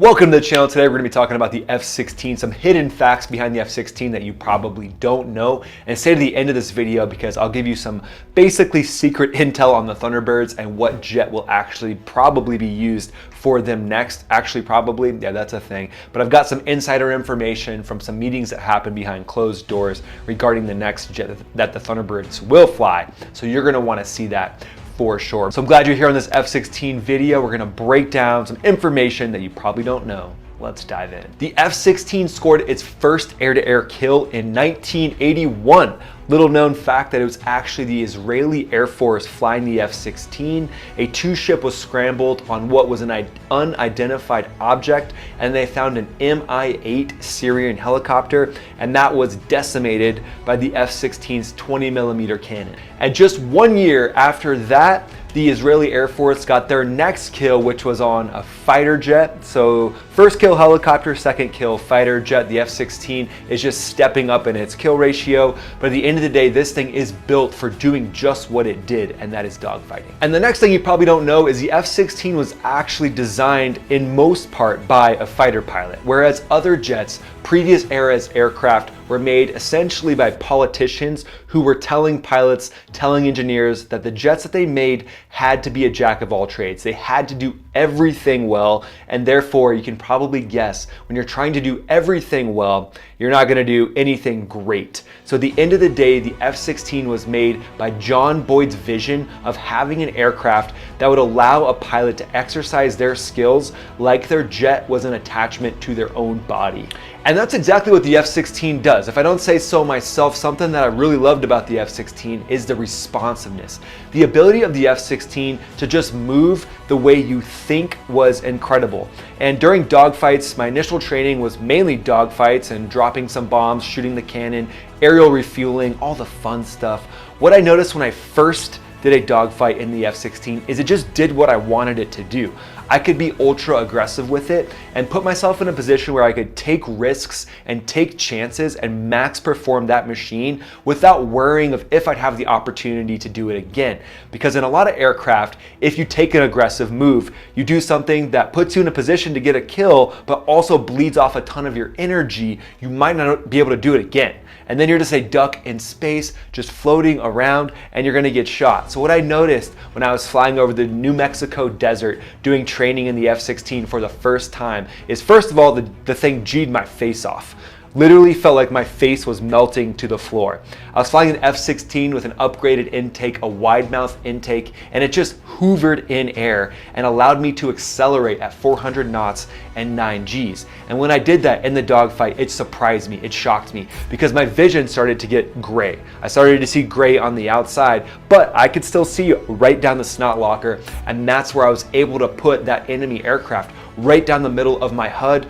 Welcome to the channel. Today we're going to be talking about the F-16, some hidden facts behind the F-16 that you probably don't know. And stay to the end of this video because I'll give you some basically secret intel on the Thunderbirds and what jet will actually probably be used for them next. Actually, probably, yeah, that's a thing. But I've got some insider information from some meetings that happened behind closed doors regarding the next jet that the Thunderbirds will fly. So you're going to want to see that for sure. So I'm glad you're here on this F-16 video. We're gonna break down some information that you probably don't know. Let's dive in. The F-16 scored its first air-to-air kill in 1981. Little known fact that it was actually the Israeli Air Force flying the F-16. A two-ship was scrambled on what was an unidentified object, and they found an Mi-8 Syrian helicopter, and that was decimated by the F-16's 20mm cannon. And just 1 year after that, the Israeli Air Force got their next kill, which was on a fighter jet. So first kill helicopter, second kill fighter jet. The F-16 is just stepping up in its kill ratio. But at the end of the day, this thing is built for doing just what it did, and that is dogfighting. And the next thing you probably don't know is the F-16 was actually designed in most part by a fighter pilot, whereas other jets, previous eras aircraft, were made essentially by politicians who were telling pilots, telling engineers that the jets that they made had to be a jack of all trades. They had to do everything well, and therefore you can probably guess when you're trying to do everything well, you're not going to do anything great. So at the end of the day, the F-16 was made by John Boyd's vision of having an aircraft that would allow a pilot to exercise their skills like their jet was an attachment to their own body. And that's exactly what the F-16 does. If I don't say so myself, something that I really loved about the F-16 is the responsiveness. The ability of the F-16 to just move the way you think was incredible. And during dogfights, my initial training was mainly dogfights and dropping some bombs, shooting the cannon, aerial refueling, all the fun stuff. What I noticed when I first did a dogfight in the F-16 is it just did what I wanted it to do. I could be ultra aggressive with it and put myself in a position where I could take risks and take chances and max perform that machine without worrying of if I'd have the opportunity to do it again. Because in a lot of aircraft, if you take an aggressive move, you do something that puts you in a position to get a kill, but also bleeds off a ton of your energy, you might not be able to do it again. And then you're just a duck in space, just floating around, and you're gonna get shot. So what I noticed when I was flying over the New Mexico desert, doing training in the F-16 for the first time, is first of all, the thing G'd my face off. Literally felt like my face was melting to the floor. I was flying an F-16 with an upgraded intake, a wide mouth intake, and it just hoovered in air and allowed me to accelerate at 400 knots and 9 Gs. And when I did that in the dogfight, it surprised me, it shocked me, because my vision started to get gray. I started to see gray on the outside, but I could still see right down the snot locker, and that's where I was able to put that enemy aircraft right down the middle of my HUD.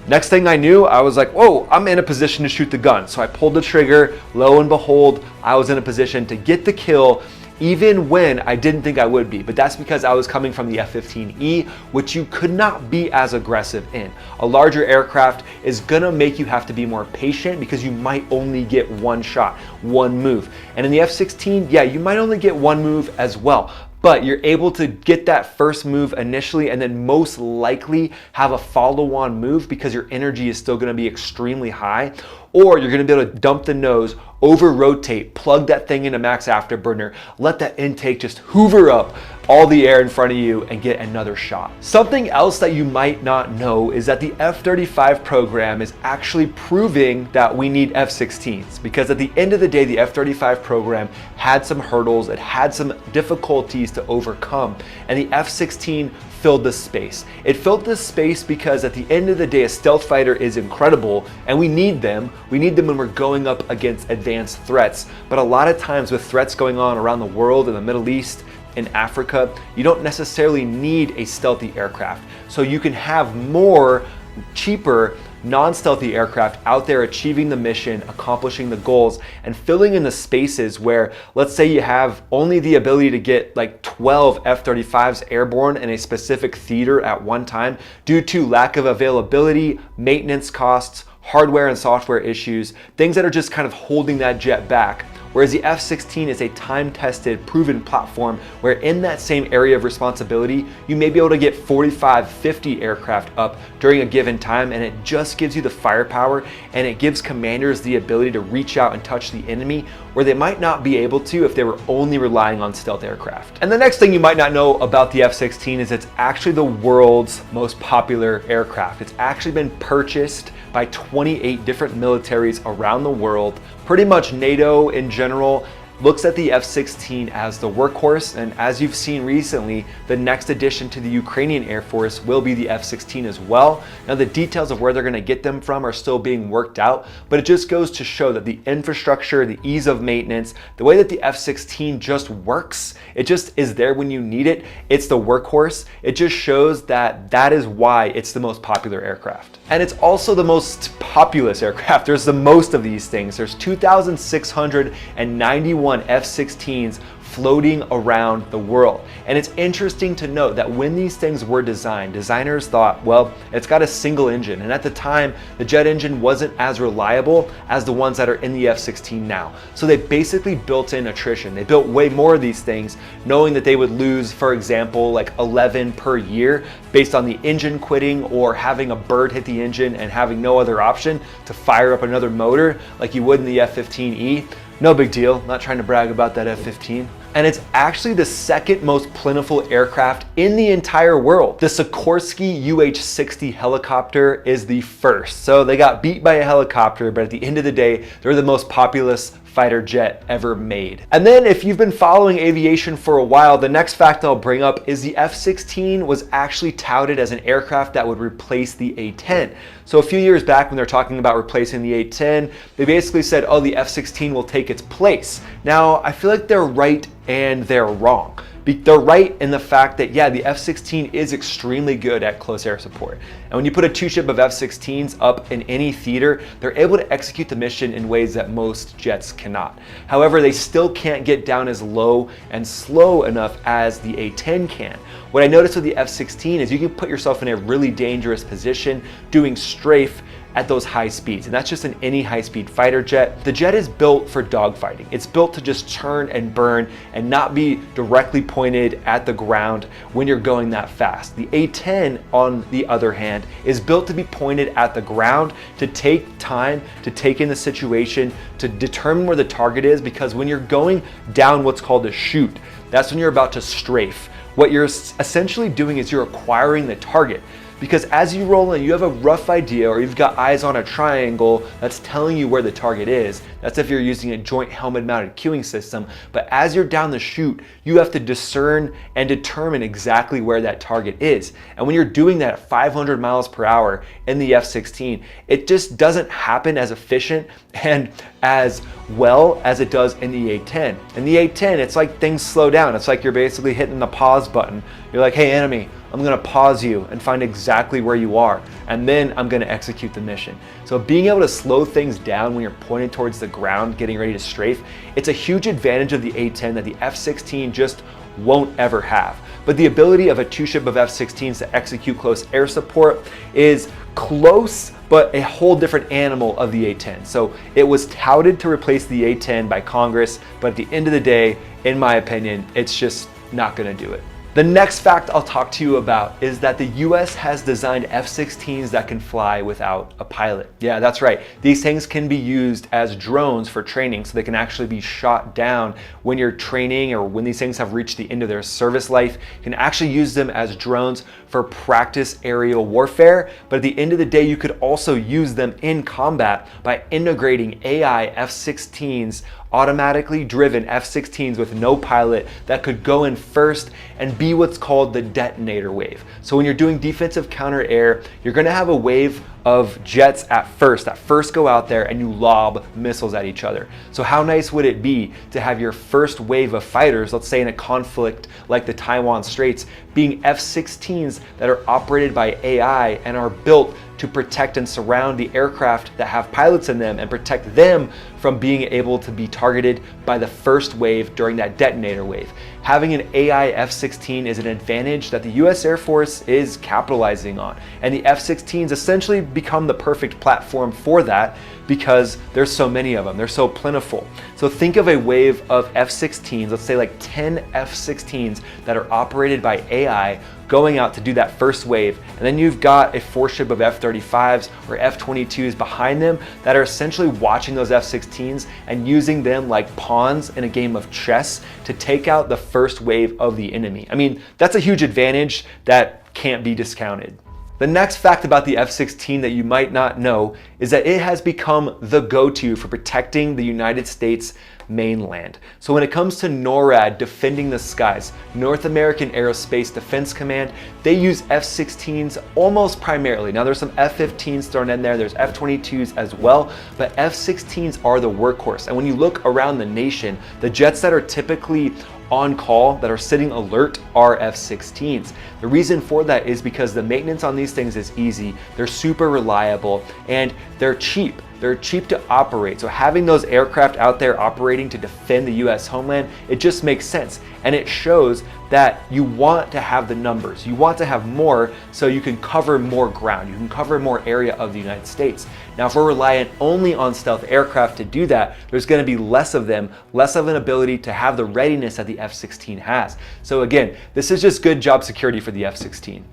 Next thing I knew, I was like, whoa, I'm in a position to shoot the gun. So I pulled the trigger, lo and behold, I was in a position to get the kill even when I didn't think I would be. But that's because I was coming from the F-15E, which you could not be as aggressive in. A larger aircraft is gonna make you have to be more patient because you might only get one shot, one move. And in the F-16, yeah, you might only get one move as well. But you're able to get that first move initially and then most likely have a follow-on move because your energy is still gonna be extremely high, or you're gonna be able to dump the nose, over-rotate, plug that thing into max afterburner, let that intake just hoover up all the air in front of you and get another shot. Something else that you might not know is that the F-35 program is actually proving that we need F-16s, because at the end of the day, the F-35 program had some hurdles, it had some difficulties to overcome, and the F-16 filled the space. It filled the space because at the end of the day, a stealth fighter is incredible and we need them. We need them when we're going up against advanced threats. But a lot of times with threats going on around the world, in the Middle East, in Africa, you don't necessarily need a stealthy aircraft. So you can have more cheaper non-stealthy aircraft out there achieving the mission, accomplishing the goals, and filling in the spaces where, let's say you have only the ability to get like 12 F-35s airborne in a specific theater at one time due to lack of availability, maintenance costs, hardware and software issues, things that are just kind of holding that jet back. whereas the F-16 is a time-tested, proven platform where in that same area of responsibility, you may be able to get 45, 50 aircraft up during a given time, and it just gives you the firepower and it gives commanders the ability to reach out and touch the enemy where they might not be able to if they were only relying on stealth aircraft. And the next thing you might not know about the F-16 is it's actually the world's most popular aircraft. It's actually been purchased by 28 different militaries around the world. Pretty much NATO in general looks at the F-16 as the workhorse, and as you've seen recently, the next addition to the Ukrainian Air Force will be the F-16 as well. Now the details of where they're going to get them from are still being worked out, but it just goes to show that the infrastructure, the ease of maintenance, the way that the F-16 just works, it just is there when you need it. It's the workhorse. It just shows that that is why it's the most popular aircraft. And it's also the most populous aircraft. There's the most of these things. There's 2,691 F-16s floating around the world. And it's interesting to note that when these things were designed, designers thought, well, it's got a single engine. And at the time, the jet engine wasn't as reliable as the ones that are in the F-16 now. So they basically built in attrition. They built way more of these things, knowing that they would lose, for example, like 11 per year based on the engine quitting or having a bird hit the engine and having no other option to fire up another motor like you would in the F-15E. No big deal, not trying to brag about that F-15. And it's actually the second most plentiful aircraft in the entire world. The Sikorsky UH-60 helicopter is the first. So they got beat by a helicopter, but at the end of the day, they're the most populous fighter jet ever made. And then if you've been following aviation for a while, the next fact I'll bring up is the F-16 was actually touted as an aircraft that would replace the A-10. So a few years back when they're talking about replacing the A-10, they basically said, oh, the F-16 will take its place. Now, I feel like they're right and they're wrong. They're right in the fact that, yeah, the F-16 is extremely good at close air support. And when you put a two ship of F-16s up in any theater, they're able to execute the mission in ways that most jets cannot. However, they still can't get down as low and slow enough as the A-10 can. What I noticed with the F-16 is you can put yourself in a really dangerous position doing strafe at those high speeds, and that's just in any high-speed fighter jet. The jet is built for dogfighting. It's built to just turn and burn and not be directly pointed at the ground when you're going that fast. The A-10, on the other hand, is built to be pointed at the ground, to take time, to take in the situation, to determine where the target is, because when you're going down what's called a chute, that's when you're about to strafe. What you're essentially doing is you're acquiring the target. Because as you roll in, you have a rough idea, or you've got eyes on a triangle that's telling you where the target is. That's if you're using a joint helmet mounted cueing system. But as you're down the chute, you have to discern and determine exactly where that target is. And when you're doing that at 500 miles per hour in the F-16, it just doesn't happen as efficient and as well as it does in the A-10. In the A-10, it's like things slow down. It's like you're basically hitting the pause button. You're like, hey, enemy, I'm gonna pause you and find exactly where you are, and then I'm gonna execute the mission. So being able to slow things down when you're pointing towards the ground, getting ready to strafe, it's a huge advantage of the A-10 that the F-16 just won't ever have. But the ability of a two ship of F-16s to execute close air support is close, but a whole different animal of the A-10. So it was touted to replace the A-10 by Congress, but at the end of the day, in my opinion, it's just not gonna do it. The next fact I'll talk to you about is that the US has designed F-16s that can fly without a pilot. Yeah, that's right. These things can be used as drones for training, so they can actually be shot down when you're training or when these things have reached the end of their service life. You can actually use them as drones for practice aerial warfare, but at the end of the day, you could also use them in combat by integrating AI F-16s, automatically driven F-16s with no pilot that could go in first and be what's called the detonator wave. So when you're doing defensive counter air, you're gonna have a wave of jets that first go out there and you lob missiles at each other. So how nice would it be to have your first wave of fighters, let's say in a conflict like the Taiwan Straits, being F-16s that are operated by AI and are built to protect and surround the aircraft that have pilots in them and protect them from being able to be targeted by the first wave during that detonator wave. Having an AI F-16 is an advantage that the US Air Force is capitalizing on. And the F-16s essentially become the perfect platform for that, because there's so many of them. They're so plentiful. So think of a wave of F-16s, let's say like 10 F-16s that are operated by AI going out to do that first wave. And then you've got a force ship of F-35s or F-22s behind them that are essentially watching those F-16s and using them like pawns in a game of chess to take out the first wave of the enemy. I mean, that's a huge advantage that can't be discounted. The next fact about the F-16 that you might not know is that it has become the go-to for protecting the United States mainland. So when it comes to NORAD, defending the skies, North American Aerospace Defense Command, they use F-16s almost primarily. Now there's some F-15s thrown in there, there's F-22s as well, but F-16s are the workhorse. And when you look around the nation, the jets that are typically on call, that are sitting alert, are F-16s. The reason for that is because the maintenance on these things is easy, they're super reliable, and they're cheap. They're cheap to operate. So having those aircraft out there operating to defend the US homeland, it just makes sense. And it shows that you want to have the numbers. You want to have more so you can cover more ground. You can cover more area of the United States. Now, if we're reliant only on stealth aircraft to do that, there's gonna be less of them, less of an ability to have the readiness that the F-16 has. So again, this is just good job security for the F-16.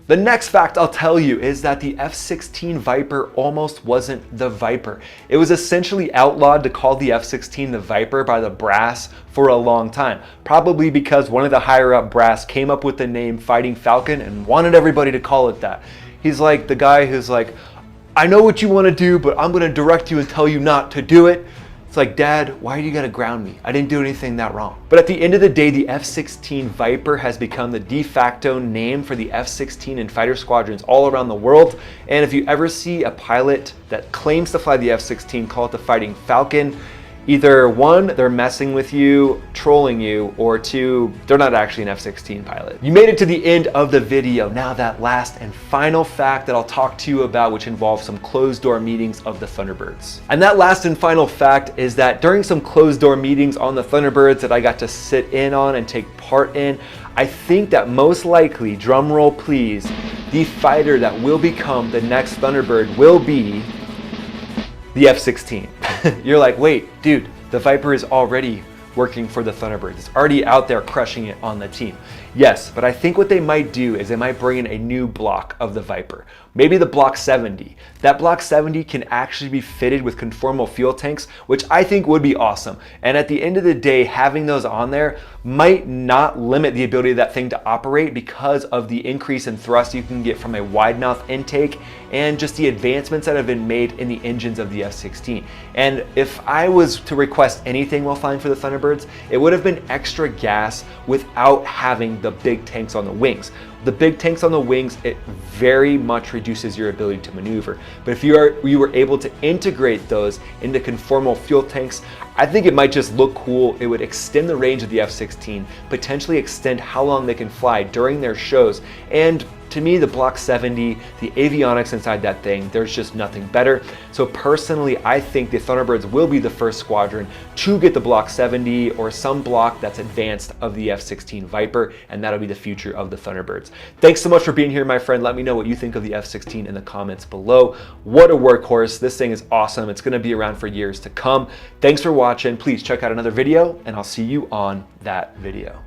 The next fact I'll tell you is that the F-16 Viper almost wasn't the Viper. It was essentially outlawed to call the F-16 the Viper by the brass for a long time, probably because one of the higher up brass came up with the name Fighting Falcon and wanted everybody to call it that. He's like the guy who's like, I know what you want to do, but I'm going to direct you and tell you not to do it. It's like, Dad, why do you gotta ground me? I didn't do anything that wrong. But at the end of the day, the F-16 Viper has become the de facto name for the F-16 and fighter squadrons all around the world. And if you ever see a pilot that claims to fly the F-16 call it the Fighting Falcon, either one, they're messing with you, trolling you, or two, they're not actually an F-16 pilot. You made it to the end of the video. Now that last and final fact that I'll talk to you about, which involves some closed door meetings of the Thunderbirds. And that last and final fact is that during some closed door meetings on the Thunderbirds that I got to sit in on and take part in, I think that most likely, drum roll please, the fighter that will become the next Thunderbird will be the F-16. You're like, wait, dude, the Viper is already working for the Thunderbirds. It's already out there crushing it on the team. Yes, but I think what they might do is they might bring in a new block of the Viper. Maybe the Block 70. That Block 70 can actually be fitted with conformal fuel tanks, which I think would be awesome. And at the end of the day, having those on there might not limit the ability of that thing to operate because of the increase in thrust you can get from a wide mouth intake and just the advancements that have been made in the engines of the F-16. And if I was to request anything while flying for the Thunderbirds, it would have been extra gas without having the big tanks on the wings. The big tanks on the wings, it very much reduces your ability to maneuver. But if you were able to integrate those into conformal fuel tanks, I think it might just look cool. It would extend the range of the F-16, potentially extend how long they can fly during their shows. And to me, the Block 70, the avionics inside that thing, there's just nothing better. So personally, I think the Thunderbirds will be the first squadron to get the Block 70 or some block that's advanced of the F-16 Viper, and that'll be the future of the Thunderbirds. Thanks so much for being here, my friend. Let me know what you think of the F-16 in the comments below. What a workhorse. This thing is awesome. It's gonna be around for years to come. Thanks for watching. Please check out another video, and I'll see you on that video.